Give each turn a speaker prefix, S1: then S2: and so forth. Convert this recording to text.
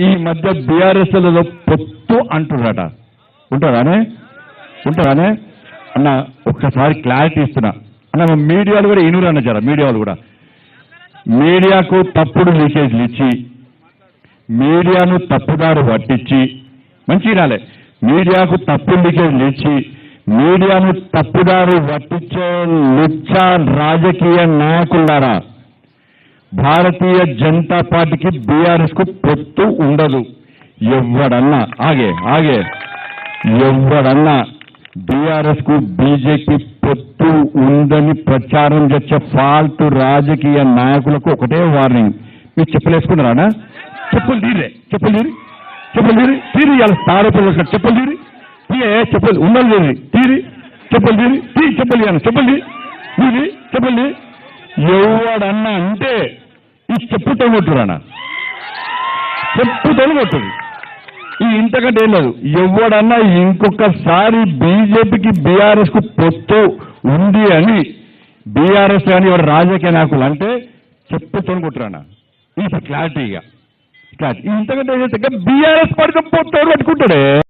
S1: ఈ మధ్య బీఆర్ఎస్లలో పొత్తు అంటున్నారట. ఉంటారానే అన్న ఒక్కసారి క్లారిటీ ఇస్తున్నా అన్న. మీడియాలు కూడా ఇనురు అన్న జర మీడియాలు కూడా మీడియాకు తప్పుడు లీకేజ్లు ఇచ్చి మీడియాను తప్పుదారు పట్టించి మంచి రాలే మీడియాకు తప్పుడు లీకేజ్లు ఇచ్చి మీడియాను తప్పుదారు పట్టించే లుచ్చా రాజకీయ నాయకులారా, భారతీయ జనతా పార్టీకి బీఆర్ఎస్ కు పొత్తు ఉండదు. ఎవడన్నా ఎవడన్నా బీఆర్ఎస్ కు బీజేపీ పొత్తు ఉందని ప్రచారం చేసే ఫాల్తు రాజకీయ నాయకులకు ఒకటే వార్నింగ్. మీరు చెప్పులేసుకున్నారా? చెప్పులు తీరి ఇవాళ తారపిల్ల చెప్పులు తీరి చెప్పులు ఉన్నది తీరి చెప్పులు తీరి చెప్పులు ఎవడన్నా అంటే ఈ చెప్పుతో కొట్టురానా, చెప్పుతో కొట్టుడు. ఈ ఇంతకంటే ఏం లేదు. ఎవడన్నా ఇంకొకసారి బీజేపీకి బీఆర్ఎస్ కు పొత్తు ఉంది అని బీఆర్ఎస్ కానీ ఎవరు రాజకీయ నాయకులు అంటే చెప్పుతో కొట్టురానా. ఇది క్లారిటీగా ఇంతకంటే బీఆర్ఎస్ పడితే పొత్తు పట్టుకుంటాడే.